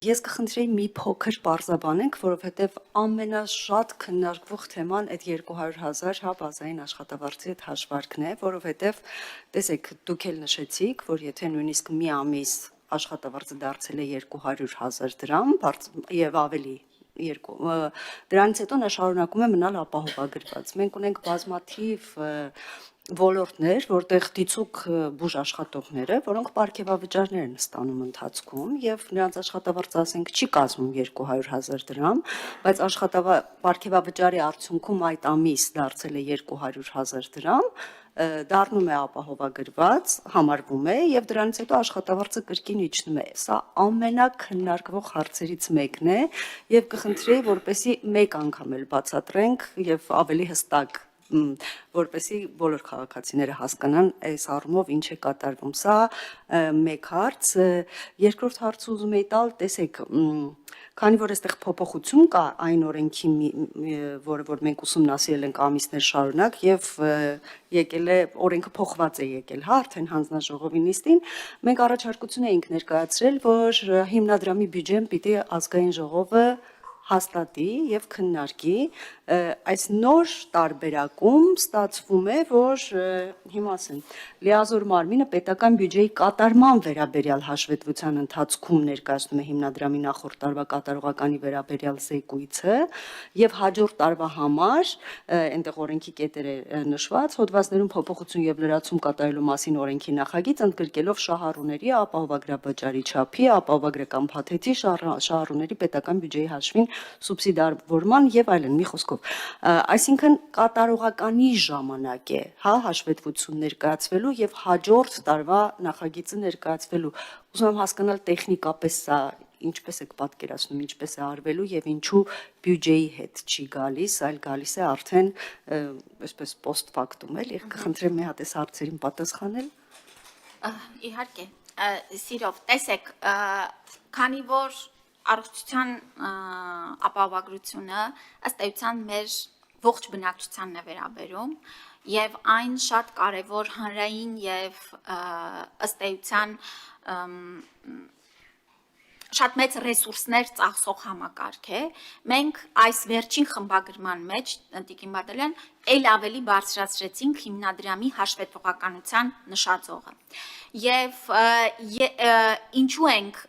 ես կխնդրեի մի փոքր պարզաբանենք, որովհետև ամենաշատ քննարկվող թեման այդ 200,000 հա բազային աշխատավարձի այդ հաշվարկն է, որովհետև տեսեք, դուք էլ նշեցիք, որ եթե նույնիսկ մի ամիս աշխատավարձը դարձել է 200,000 դրամ եւ ավելի դրանից հետո նա շարունակում է մնալ ապահովագրված։ Մենք ունենք բազմաթիվ ոլորտներ, որտեղ դիցուք բուժ աշխատողները, որոնք պարգևավճարներ են ստանում ընթացքում եւ նրանց աշխատավարձը ասենք չի կազմում 200,000 դրամ, բայց պարգևավճարի արդյունքում այդ ամիս դարձել է 200,000 դրամ, դառնում է ապահովագրված, համարվում է եւ դրանից հետո աշխատավարձը կրկին իջնում է։ Սա ամենակննարկվող հարցերից մեկն է եւ կխնդրեի, որպեսզի մեկ անգամ էլ բացատրենք եւ ավելի հստակ որպեսզի բոլոր քաղաքացիները հասկանան այս առումով ինչ է կատարվում։ Սա մեկ հարց, երկրորդ հարցը ուզում եի տալ, տեսեք, քանի որ այստեղ փոփոխություն կա այն օրենքի, որը որ մենք ուսումնասիրել ենք ամիսներ շարունակ եւ եկել է օրենքը փոխված է եկել, հա, արդեն հանձնաժողովի նիստին, մենք առաջարկություն էինք ներկայացրել, որ հիմնադրամի բյուջեն պիտի ազգային ժողովը հաստատի եւ քննարկի, այս նոր տարբերակում ստացվում է, որ հիմա ասեմ, լիազոր մարմինը պետական բյուջեի կատարման վերաբերյալ հաշվետվության ընթացքում ներկայացնում է հիմնադրամի նախորդ տարվա կատարողականի վերաբերյալ զեկույցը եւ հաջորդ տարվա համար այնտեղ օրենքի կետեր է նշված, հոդվածներում փոփոխություն եւ լրացում կատարելու մասին օրենքի նախագիծ ընդգրկելով շահառուների ապահովագրաբաժարի չափի, ապահովագրական փաթեթի շահառուների պետական բյուջեի հաշվին սուբսիդավորման եւ այլն, մի խոսքով, այսինքն կատարողականի ժամանակ է, հա, հաշվետվություն ներկայացվելու եւ հաջորդ տարվա նախագիծը ներկայացվելու։ Ուզում եմ հասկանալ տեխնիկապես սա ինչպես եք պատկերացնում, ինչպես է արվելու եւ ինչու բյուջեի հետ չի գալիս, այլ գալիս է արդեն այսպես post factum էլ, եւ կխնդրեմ մի հատ այս հարցերին պատասխանել։ Իհարկե, սիրով, տեսեք, քանի որ առողջության ապահովագրությունը ըստ էության մեր ողջ բնակչությանն է վերաբերում եւ այն շատ կարեւոր հանրային եւ ըստ էության շատ մեծ ռեսուրսներ ծախսող համակարգ է, մենք այս վերջին խմբագրման մեջ, Տիկին Բադալյան, էլ ավելի բարձրացրեցինք հիմնադրամի հաշվետվողականության նշաձողը։ Եվ ինչու ենք,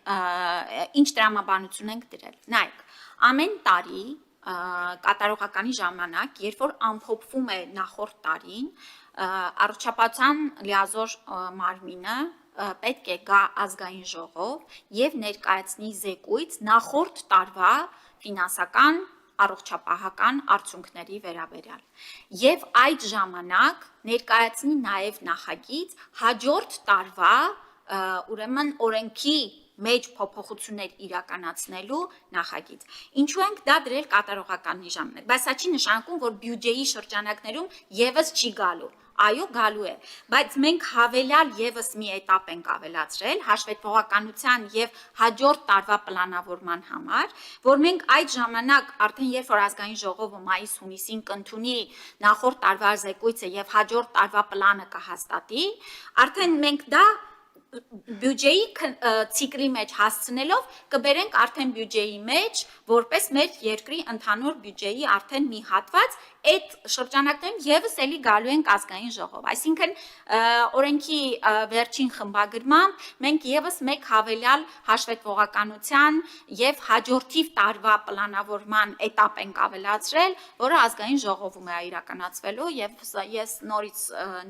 ինչ տրամաբանություն ենք դրել։ Նայեք, ամեն տարի կատարողականի ժամանակ, երբ որ ամփոփվում է նախորդ տարին, առողջապահության լիազոր մարմինը պետք է գա ազգային ժողով եւ ներկայացնի զեկույց նախորդ տարվա ֆինանսական առողջապահական արդյունքների վերաբերյալ եւ այդ ժամանակ ներկայացնի նաեւ նախագիծ հաջորդ տարվա ուրեմն օրենքի մեջ փոփոխություններ իրականացնելու նախագիծ։ Ինչու ենք դա դրել կատարողականի ժամանակ, բայց սա չի նշանակում, որ բյուջեի շրջանակներում եւս չի գալու։ Այո, գալու է, բայց մենք հավելյալ եւս մի էտապ ենք ավելացրել հաշվետվողականության եւ հաջորդ տարվա պլանավորման համար, որ մենք այդ ժամանակ արդեն երբ որ ազգային ժողովը մայիս-հունիսին կընդունի նախորդ տարվա զեկույցը եւ հաջորդ տարվա պլանը կհաստատի, արդեն մենք դա բյուջեի ցիկլի մեջ հասցնելով կբերենք արդեն բյուջեի մեջ որպես մեր երկրի ընդհանուր բյուջեի արդեն մի հատված այդ շրջանակներում եւս էլի գալու ենք ազգային ժողով, այսինքն օրենքի վերջին խմբագրմամբ մենք եւս մեկ հավելյալ հաշվետվողականության եւ հաջորդիվ տարվա պլանավորման էտապ ենք ավելացրել, որը ազգային ժողովում է իրականացվելու եւ ես նորից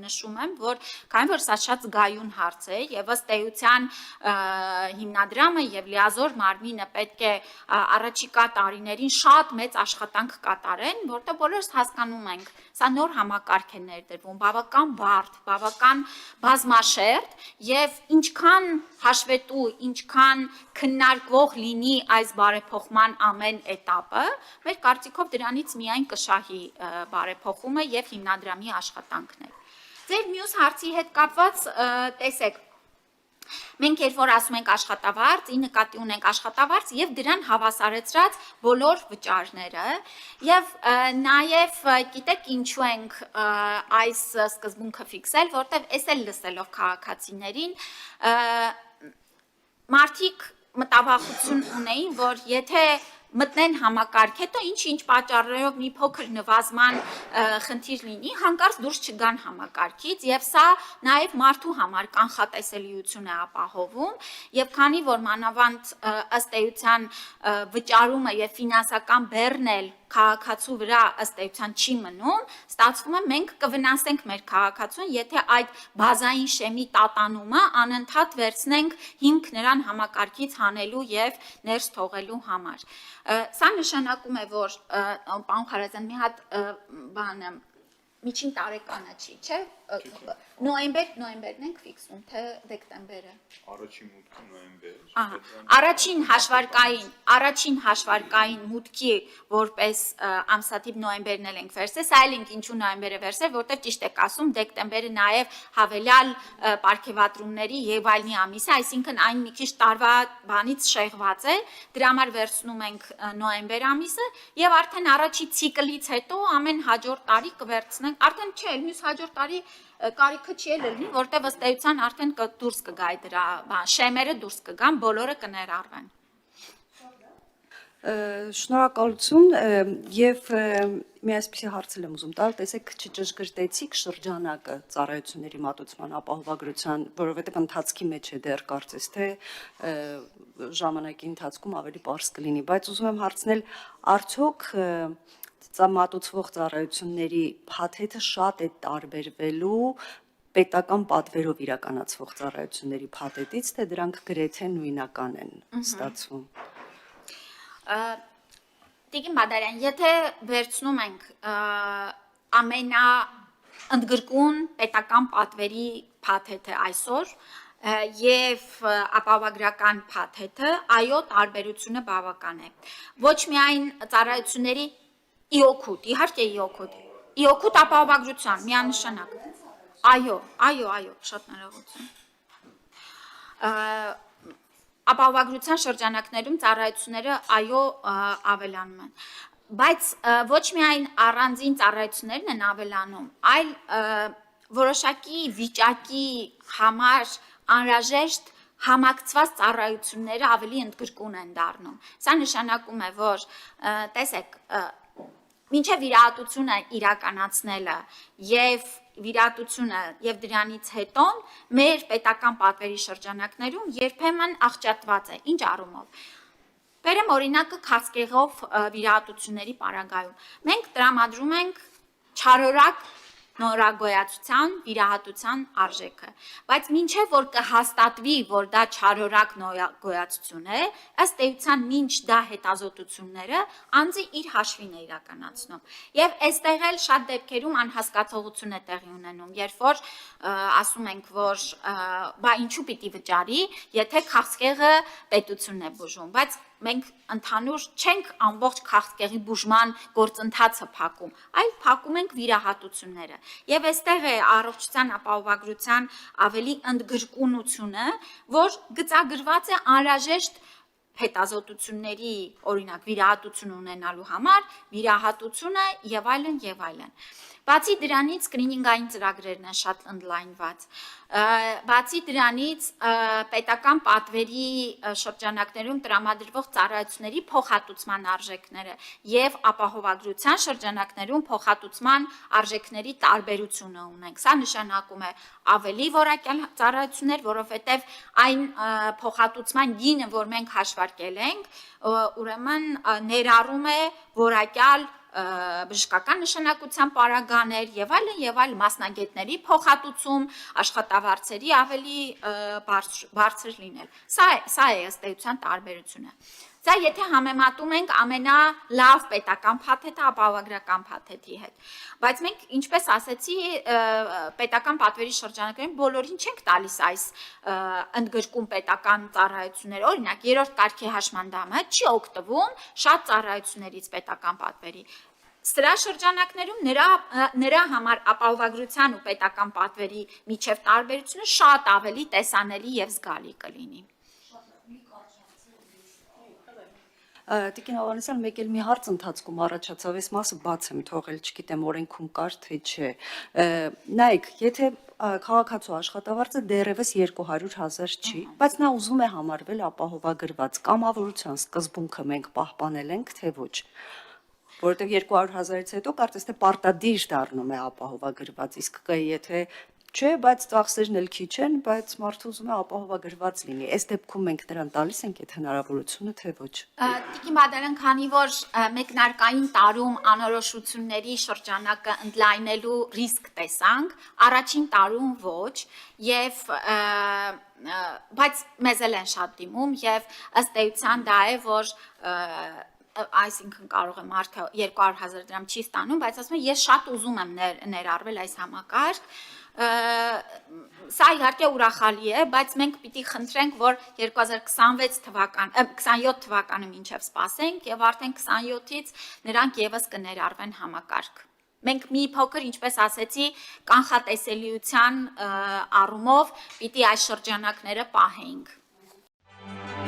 նշում եմ, որ քանի որ սա շատ զգայուն հարց է եւ ըստ էության հիմնադրամը եւ լիազոր մարմինը պետք է առաջիկա տարիներին շատ մեծ աշխատանք կատարեն, որտեղ բոլորս հասկանում ենք, սա նոր համակարգ է ներդրվում, բավական բարդ, բավական բազմաշերտ եւ ինչքան հաշվետու, ինչքան քննարկվող լինի այս բարեփոխման ամեն էտապը, մեր կարծիքով դրանից միայն կշահի բարեփոխումը եւ հիմնադրամի աշխատանքն է։ Ձեր մյուս հարցի հետ կապված տեսեք, մենք երբ որ ասում ենք աշխատավարձ, ի նկատի ունենք աշխատավարձ եւ դրան հավասարեցրած բոլոր վճարները եւ նաեւ գիտեք ինչու ենք այս սկզբունքը ֆիքսել, որտեւ էս էլ լսելով քաղաքացիներին մարդիկ մտավախություն ունեին, որ եթե մտնեն համակարգ, հետո ինչ պատճառներով մի փոքր նվազման խնդիր լինի, հանկարծ դուրս չգան համակարգից եւ սա նաեւ մարդու համար կանխատեսելիություն է ապահովում եւ քանի որ մանավանդ ըստ էության վճարումը եւ ֆինանսական բեռն էլ քաղաքացու վրա ըստ էության չի մնում, ստացվում է մենք կվնասենք մեր քաղաքացուն, եթե այդ բազային շեմի տատանումը անընդհատ վերցնենք հիմք նրան համակարգից հանելու եւ ներս թողելու համար։ Սա նշանակում է, որ պարոն Խարազյան մի հատ բանը միջին տարեկանը չի, չէ՞։ Նոյեմբերն ենք ֆիքսում, թե դեկտեմբերը։ Առաջին մուտքը նոյեմբեր։ Առաջին հաշվարկային մուտքի որպես ամսաթիվ նոյեմբերն էլ ենք վերցրել, սա էլ ենք ինչու նոյեմբերը վերցրել, որտեղ ճիշտ եք ասում, դեկտեմբերը նաև հավելյալ պարգևատրումների եւ այլնի ամիս է, այսինքն այն մի քիչ տարվա բանից շեղված է, դրա համար վերցնում ենք նոյեմբեր ամիսը եւ արդեն առաջի ցիկլից հետո ամեն հաջորդ տարի կվերցնենք, արդեն չէ, մյուս հաջորդ տարի կարիքը չի լինի, որտեղ ըստ էության արդեն դուրս կգա դրա շեմերը դուրս կգան, բոլորը կներառվեն։ Շնորհակալություն եւ մի այսպիսի հարց եմ ուզում տալ, տեսեք չճշգրտեցիք շրջանակը ծառայությունների մատուցման ապահովագրության, որովհետեւ ընթացքի մեջ է դեռ կարծես թե ժամանակի ընթացքում ավելի པարզ կլինի, բայց ուզում եմ հարցնել, արդյոք մատուցվող ծառայությունների փաթեթը շատ է տարբերվելու պետական պատվերով իրականացվող ծառայությունների փաթեթից, թե դրանք գրեթե նույնական են ստացվում։ Տիկին Բադարյան, եթե վերցնում ենք ամենաընդգրկուն պետական պատվերի փաթեթը այսօր եւ ապահովագրական փաթեթը, այո, տարբերությունը բավական է։ Ոչ միայն ծառայությունների իօքուտ, իհարկե իօքուտ ապահովագրության, միանշանակ։ Այո, շատ ներողություն։ Ապահովագրության շրջանակներում ծառայությունները այո ավելանում են, բայց ոչ միայն առանձին ծառայություններն են ավելանում, այլ որոշակի վիճակի համար անհրաժեշտ համակցված ծառայությունները ավելի ընդգրկուն են դառնում։ Սա նշանակում է, որ տեսեք, մինչև վիրահատությունը իրականացնելը եւ վիրահատությունը եւ դրանից հետո մեր պետական պատվերի շրջանակներում երբեմն աղճատված է, ինչ առումով։ Բերեմ օրինակը քաղցկեղով վիրահատությունների պարագայում։ Մենք տրամադրում ենք չարորակ նորագոյացության վիրահատության արժեքը, բայց մինչև որ կհաստատվի, որ դա չարորակ նորագոյացություն է, ըստ էության մինչ դա հետազոտությունները անձի իր հաշվին է իրականացնում։ Եվ այստեղ էլ շատ դեպքերում անհասկացողություն է տեղի ունենում, երբ որ ասում ենք, որ բա ինչու պիտի վճարի, եթե քաղցկեղը պետությունն է բուժում, բայց մենք ընդհանուր չենք ամբողջ քաղցկեղի բուժման գործընթացը փակում, այլ փակում ենք վիրահատությունները։ Եվ այստեղ է առողջության ապահովագրության ավելի ընդգրկունությունը, որ գծագրված է անհրաժեշտ հետազոտությունների, օրինակ վիրահատություն ունենալու համար, վիրահատությունը եւ այլն եւ այլն։ Բացի դրանից սկրինինգային ծրագրերն են շատ ընդլայնված։ Բացի դրանից պետական պատվերի շրջանակներում տրամադրվող ծառայությունների փոխհատուցման արժեքները եւ ապահովագրության շրջանակներում փոխհատուցման արժեքների տարբերությունը ունենք։ Սա նշանակում է ավելի որակյալ ծառայություններ, որովհետեւ այն փոխհատուցման գինը, որ մենք հաշվարկել ենք, ուրեմն ներառում է որակյալ բժշկական նշանակության պարագաներ եւ այլ մասնագետների փոխհատուցում, աշխատավարձերի ավելի բարձր լինել։ Սա է ըստ էության տարբերությունը։ Սա եթե համեմատում ենք ամենալավ պետական փաթեթը ապահովագրական փաթեթի հետ։ Բայց մենք, ինչպես ասեցի, պետական պատվերի շրջանակներում բոլորին չենք տալիս այս ընդգրկուն պետական ծառայությունները։ Օրինակ, երրորդ կարգի հաշմանդամը չի օգտվում շատ ծառայություններից պետական պատվերի։ Սրա շրջանակներում նրա համար ապահովագրության ու պետական պատվերի միջև տարբերությունը շատ ավելի տեսանելի եւ զգալի կլինի։ Տիկին Ավանեսյան, մեկ էլ մի հարց ընթացքում առաջացավ, այս մասը բաց եմ թողել, չգիտեմ օրենքում կար թե չէ։ Նայեք, եթե քաղաքացու աշխատավարձը դեռևս 200,000 չի, բայց նա ուզում է համարվել ապահովագրված, կամավորության սկզբունքը մենք պահպանել ենք, թե ոչ։ Որովհետև 200,000-ից հետո կարծես թե պարտադիր դառնում է ապահովագրված, իսկ եթե չէ, բայց ծախսերն էլ քիչ են, բայց մարդը ուզում է ապահովագրված լինի։ Այս դեպքում մենք նրան տալիս ենք այդ հնարավորությունը, թե ոչ։ Տիկին Բադալյան, քանի որ մեկնարկային տարում անորոշությունների շրջանակը ընդլայնելու ռիսկ տեսանք, առաջին տարում ոչ, եւ բայց մեզ էլ են շատ դիմում եւ ըստ էության դա է, որ այսինքն կարող է մարդը 200,000 դրամ չի ստանում, բայց ասում է ես շատ ուզում եմ ներառվել այս համակարգ, սա իհարկե ուրախալի է, բայց մենք պիտի խնդրենք, որ 2027 թվականը մինչև սպասենք եւ արդեն 27-ից նրանք եւս կներառվեն համակարգ։ Մենք մի փոքր, ինչպես ասեցի, կանխատեսելիության առումով պիտի այս շրջանակները պահենք։